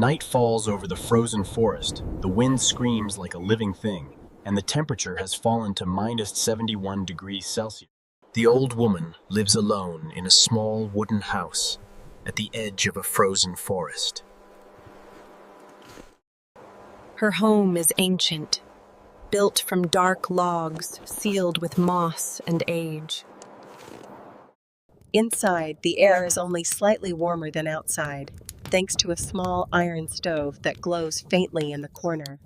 Night falls over the frozen forest, the wind screams like a living thing, and the temperature has fallen to minus 71 degrees Celsius. The old woman lives alone in a small wooden house at the edge of a frozen forest. Her home is ancient, built from dark logs sealed with moss and age. Inside, the air is only slightly warmer than outside, thanks to a small iron stove that glows faintly in the corner.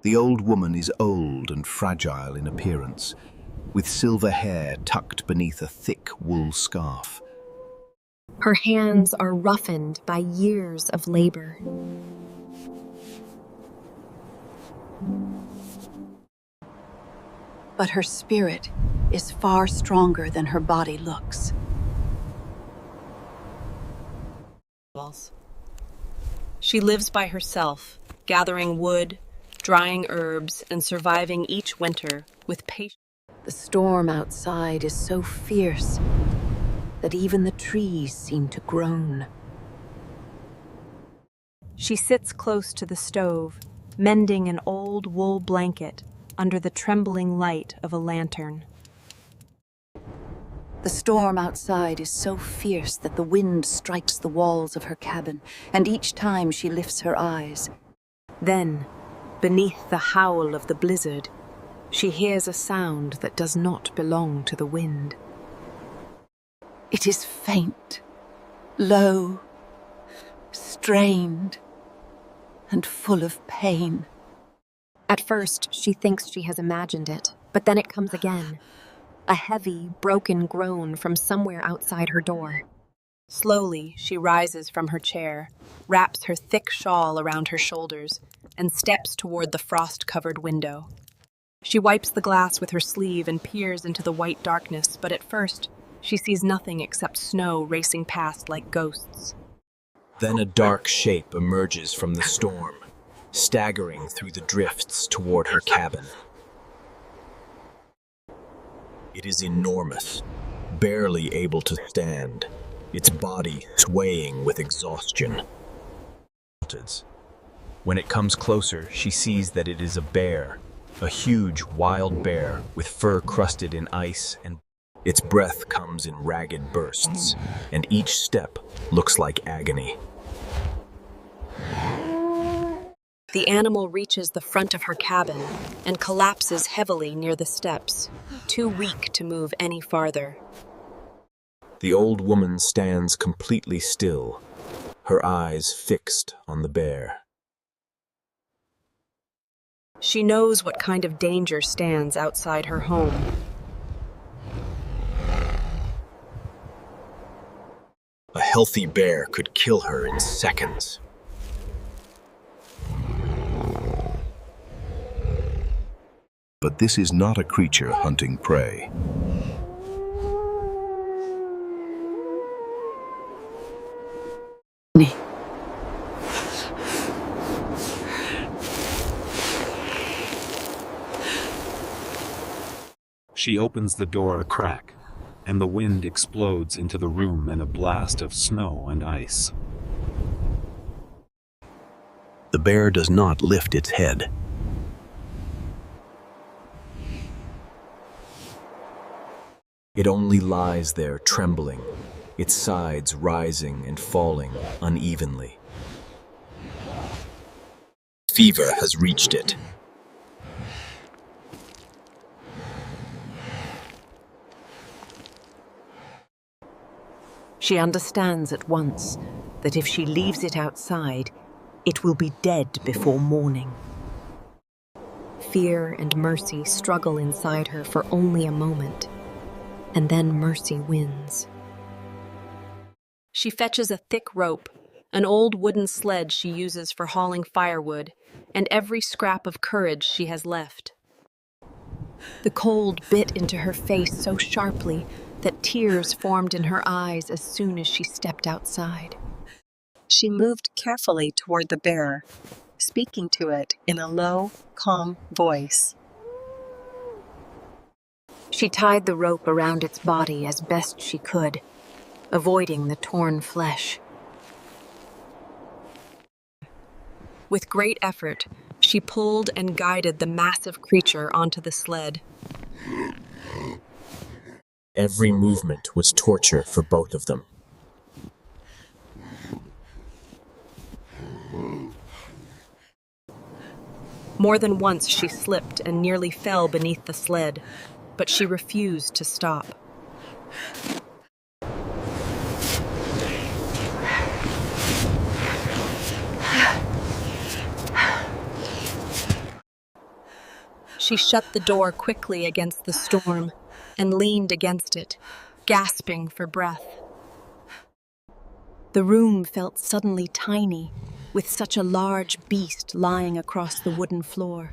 The old woman is old and fragile in appearance, with silver hair tucked beneath a thick wool scarf. Her hands are roughened by years of labor. But her spirit is far stronger than her body looks. She lives by herself, gathering wood, drying herbs, and surviving each winter with patience. The storm outside is so fierce that even the trees seem to groan. She sits close to the stove, mending an old wool blanket under the trembling light of a lantern. The storm outside is so fierce that the wind strikes the walls of her cabin, and each time she lifts her eyes. Then, beneath the howl of the blizzard, she hears a sound that does not belong to the wind. It is faint, low, strained, and full of pain. At first, she thinks she has imagined it, but then it comes again. A heavy, broken groan from somewhere outside her door. Slowly, she rises from her chair, wraps her thick shawl around her shoulders, and steps toward the frost-covered window. She wipes the glass with her sleeve and peers into the white darkness, but at first, she sees nothing except snow racing past like ghosts. Then a dark shape emerges from the storm, staggering through the drifts toward her cabin. It is enormous, barely able to stand, its body swaying with exhaustion. When it comes closer, she sees that it is a bear, a huge wild bear with fur crusted in ice, and its breath comes in ragged bursts, and each step looks like agony. The animal reaches the front of her cabin and collapses heavily near the steps, too weak to move any farther. The old woman stands completely still, her eyes fixed on the bear. She knows what kind of danger stands outside her home. A healthy bear could kill her in seconds. But this is not a creature hunting prey. She opens the door a crack, and the wind explodes into the room in a blast of snow and ice. The bear does not lift its head. It only lies there trembling, its sides rising and falling unevenly. Fever has reached it. She understands at once that if she leaves it outside, it will be dead before morning. Fear and mercy struggle inside her for only a moment, and then mercy wins. She fetches a thick rope, an old wooden sled she uses for hauling firewood, and every scrap of courage she has left. The cold bit into her face so sharply that tears formed in her eyes as soon as she stepped outside. She moved carefully toward the bear, speaking to it in a low, calm voice. She tied the rope around its body as best she could, avoiding the torn flesh. With great effort, she pulled and guided the massive creature onto the sled. Every movement was torture for both of them. More than once she slipped and nearly fell beneath the sled, but she refused to stop. She shut the door quickly against the storm and leaned against it, gasping for breath. The room felt suddenly tiny, with such a large beast lying across the wooden floor.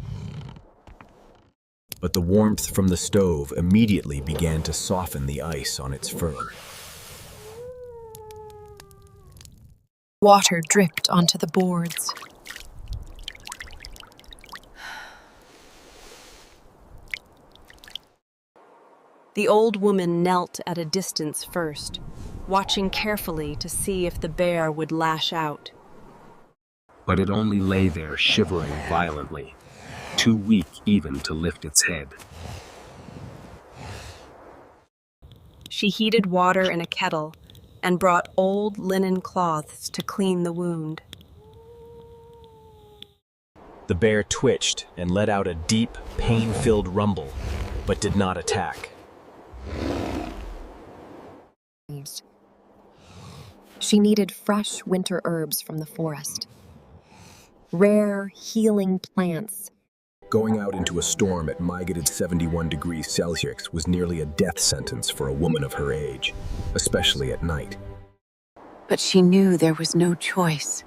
But the warmth from the stove immediately began to soften the ice on its fur. Water dripped onto the boards. The old woman knelt at a distance first, watching carefully to see if the bear would lash out. But it only lay there shivering violently, too weak even to lift its head. She heated water in a kettle and brought old linen cloths to clean the wound. The bear twitched and let out a deep, pain-filled rumble, but did not attack. She needed fresh winter herbs from the forest. Rare, healing plants. Going out into a storm at -71 71 degrees Celsius was nearly a death sentence for a woman of her age, especially at night. But she knew there was no choice.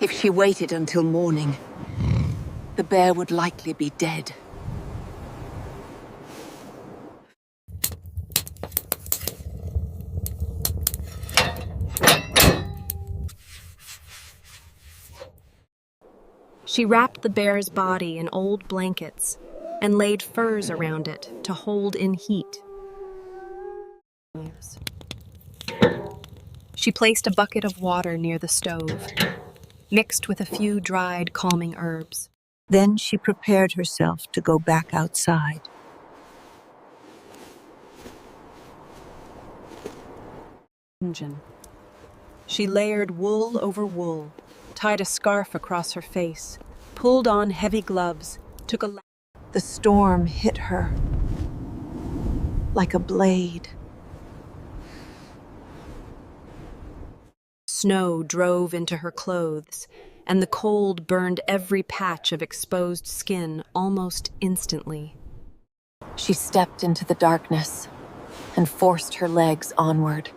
If she waited until morning, the bear would likely be dead. She wrapped the bear's body in old blankets and laid furs around it to hold in heat. She placed a bucket of water near the stove, mixed with a few dried, calming herbs. Then she prepared herself to go back outside. She layered wool over wool, tied a scarf across her face, pulled on heavy gloves, took a... The storm hit her like a blade. Snow drove into her clothes, and the cold burned every patch of exposed skin almost instantly. She stepped into the darkness and forced her legs onward.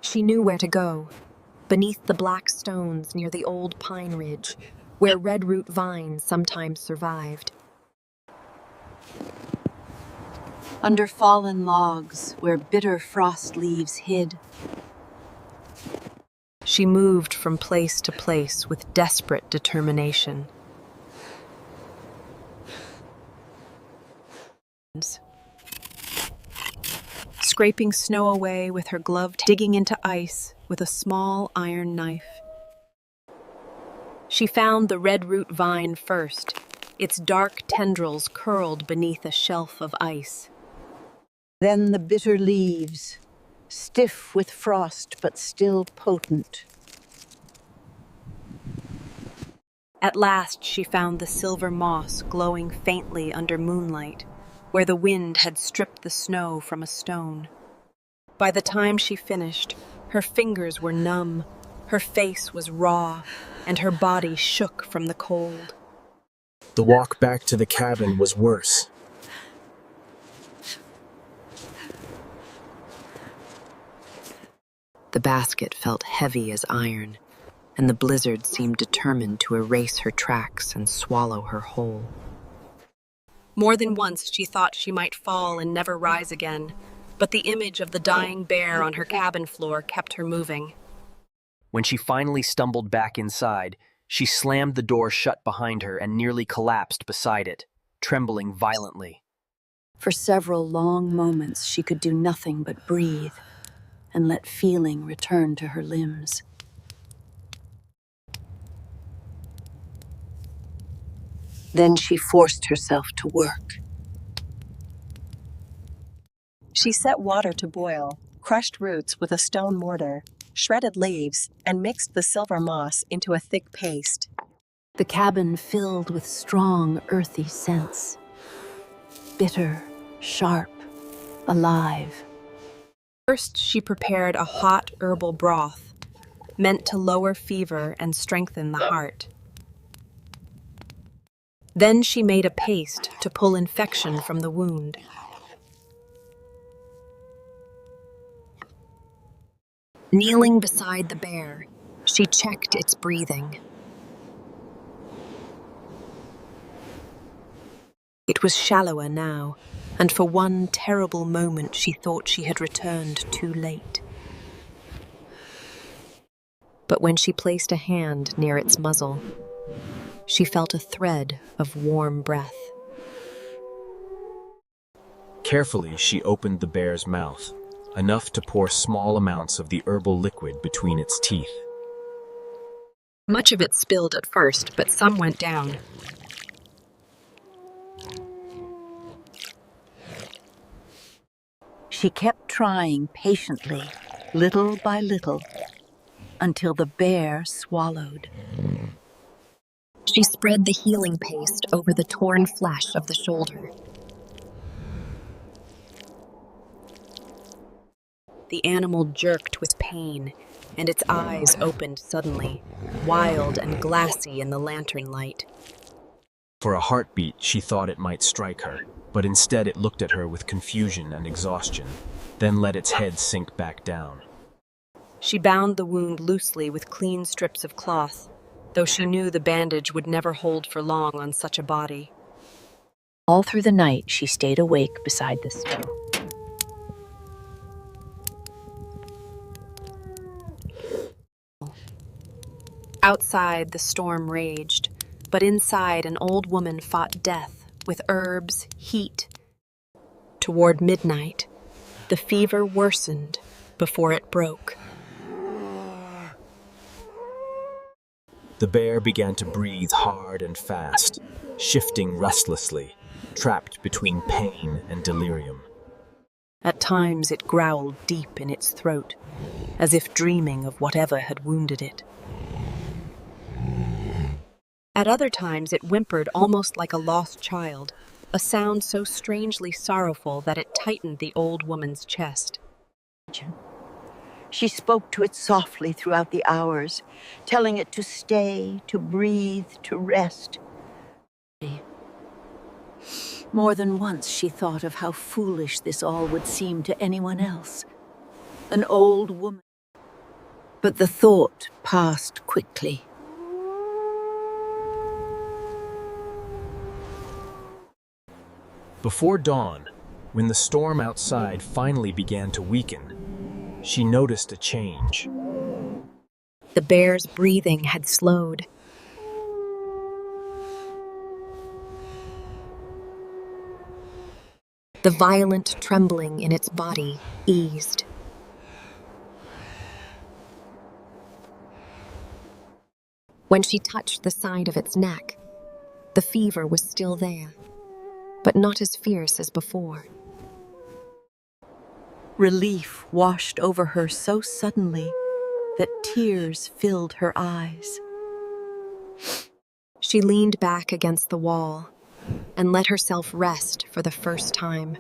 She knew where to go, beneath the black stones near the old pine ridge, where redroot vines sometimes survived. Under fallen logs where bitter frost leaves hid. She moved from place to place with desperate determination. Scraping snow away with her glove, digging into ice with a small iron knife. She found the redroot vine first, its dark tendrils curled beneath a shelf of ice. Then the bitter leaves, stiff with frost but still potent. At last she found the silver moss glowing faintly under moonlight, where the wind had stripped the snow from a stone. By the time she finished, her fingers were numb, her face was raw, and her body shook from the cold. The walk back to the cabin was worse. The basket felt heavy as iron, and the blizzard seemed determined to erase her tracks and swallow her whole. More than once she thought she might fall and never rise again, but the image of the dying bear on her cabin floor kept her moving. When she finally stumbled back inside, she slammed the door shut behind her and nearly collapsed beside it, trembling violently. For several long moments, she could do nothing but breathe and let feeling return to her limbs. Then she forced herself to work. She set water to boil, crushed roots with a stone mortar, shredded leaves, and mixed the silver moss into a thick paste. The cabin filled with strong, earthy scents. Bitter, sharp, alive. First, she prepared a hot herbal broth, meant to lower fever and strengthen the heart. Then she made a paste to pull infection from the wound. Kneeling beside the bear, she checked its breathing. It was shallower now, and for one terrible moment she thought she had returned too late. But when she placed a hand near its muzzle, she felt a thread of warm breath. Carefully, she opened the bear's mouth, enough to pour small amounts of the herbal liquid between its teeth. Much of it spilled at first, but some went down. She kept trying patiently, little by little, until the bear swallowed. She spread the healing paste over the torn flesh of the shoulder. The animal jerked with pain, and its eyes opened suddenly, wild and glassy in the lantern light. For a heartbeat, she thought it might strike her, but instead it looked at her with confusion and exhaustion, then let its head sink back down. She bound the wound loosely with clean strips of cloth, though she knew the bandage would never hold for long on such a body. All through the night, she stayed awake beside the stove. Outside, the storm raged, but inside, an old woman fought death with herbs, heat. Toward midnight, the fever worsened before it broke. The bear began to breathe hard and fast, shifting restlessly, trapped between pain and delirium. At times it growled deep in its throat, as if dreaming of whatever had wounded it. At other times it whimpered almost like a lost child, a sound so strangely sorrowful that it tightened the old woman's chest. She spoke to it softly throughout the hours, telling it to stay, to breathe, to rest. More than once she thought of how foolish this all would seem to anyone else. An old woman. But the thought passed quickly. Before dawn, when the storm outside finally began to weaken, she noticed a change. The bear's breathing had slowed. The violent trembling in its body eased. When she touched the side of its neck, the fever was still there, but not as fierce as before. Relief washed over her so suddenly that tears filled her eyes. She leaned back against the wall and let herself rest for the first time.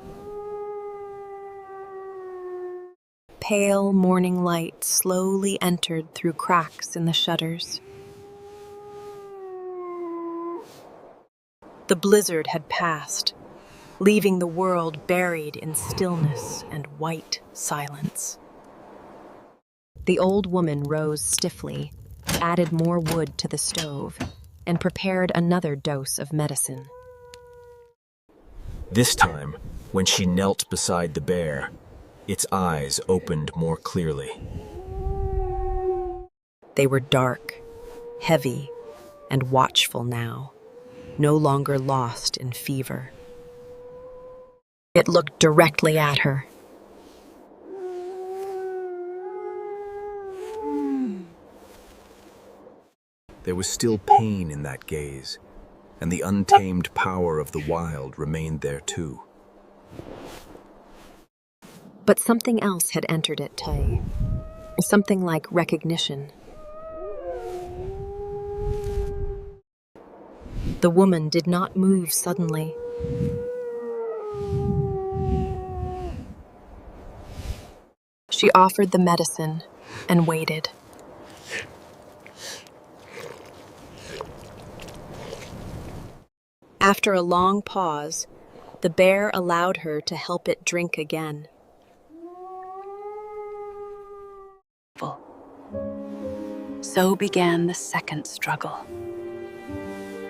Pale morning light slowly entered through cracks in the shutters. The blizzard had passed, leaving the world buried in stillness and white silence. The old woman rose stiffly, added more wood to the stove, and prepared another dose of medicine. This time, when she knelt beside the bear, its eyes opened more clearly. They were dark, heavy, and watchful now, no longer lost in fever. It looked directly at her. There was still pain in that gaze, and the untamed power of the wild remained there too. But something else had entered it, Tay. Something like recognition. The woman did not move suddenly. She offered the medicine and waited. After a long pause, the bear allowed her to help it drink again. So began the second struggle.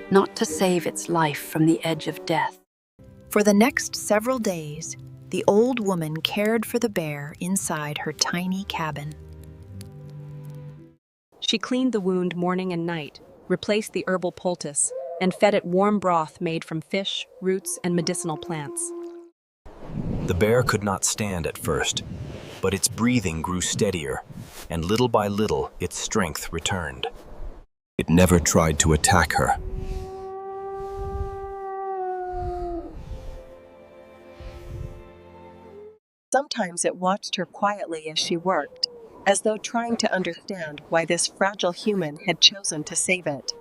Not to save its life from the edge of death. For the next several days, the old woman cared for the bear inside her tiny cabin. She cleaned the wound morning and night, replaced the herbal poultice, and fed it warm broth made from fish, roots, and medicinal plants. The bear could not stand at first, but its breathing grew steadier, and little by little its strength returned. It never tried to attack her. Sometimes it watched her quietly as she worked, as though trying to understand why this fragile human had chosen to save it.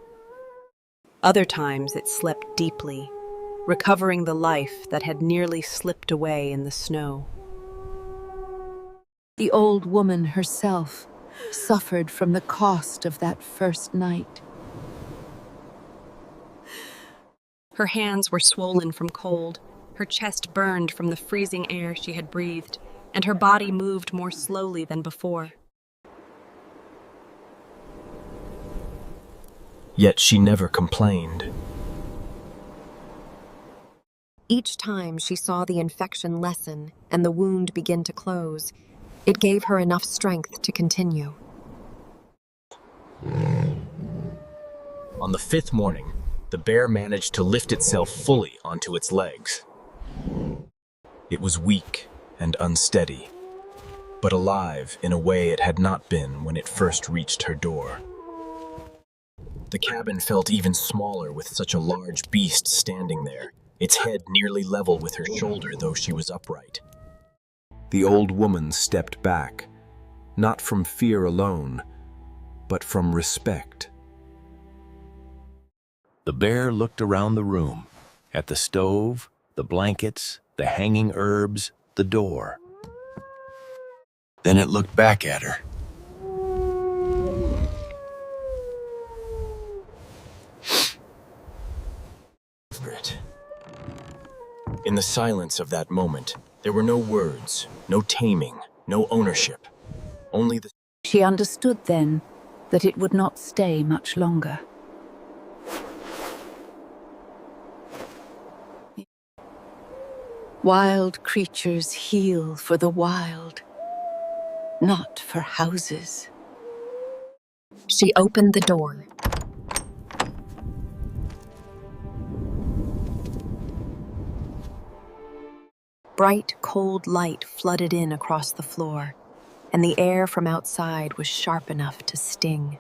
Other times it slept deeply, recovering the life that had nearly slipped away in the snow. The old woman herself suffered from the cost of that first night. Her hands were swollen from cold, her chest burned from the freezing air she had breathed, and her body moved more slowly than before. Yet she never complained. Each time she saw the infection lessen and the wound begin to close, it gave her enough strength to continue. On the fifth morning, the bear managed to lift itself fully onto its legs. It was weak and unsteady, but alive in a way it had not been when it first reached her door. The cabin felt even smaller with such a large beast standing there, its head nearly level with her shoulder, though she was upright. The old woman stepped back, not from fear alone, but from respect. The bear looked around the room, at the stove, the blankets, the hanging herbs, the door. Then it looked back at her. In the silence of that moment, there were no words, no taming, no ownership, only the... She understood then that it would not stay much longer. Wild creatures heal for the wild, not for houses. She opened the door. Bright, cold light flooded in across the floor, and the air from outside was sharp enough to sting.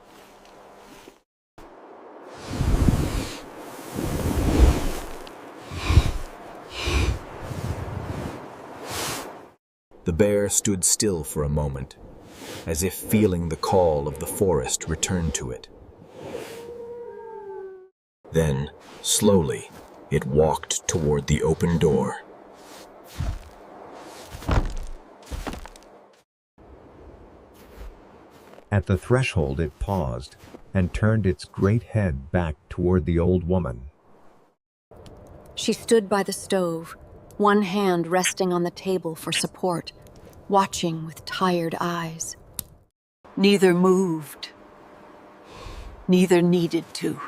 The bear stood still for a moment, as if feeling the call of the forest return to it. Then, slowly, it walked toward the open door. At the threshold it paused and turned its great head back toward the old woman. She stood by the stove, one hand resting on the table for support, watching with tired eyes. Neither moved, neither needed to.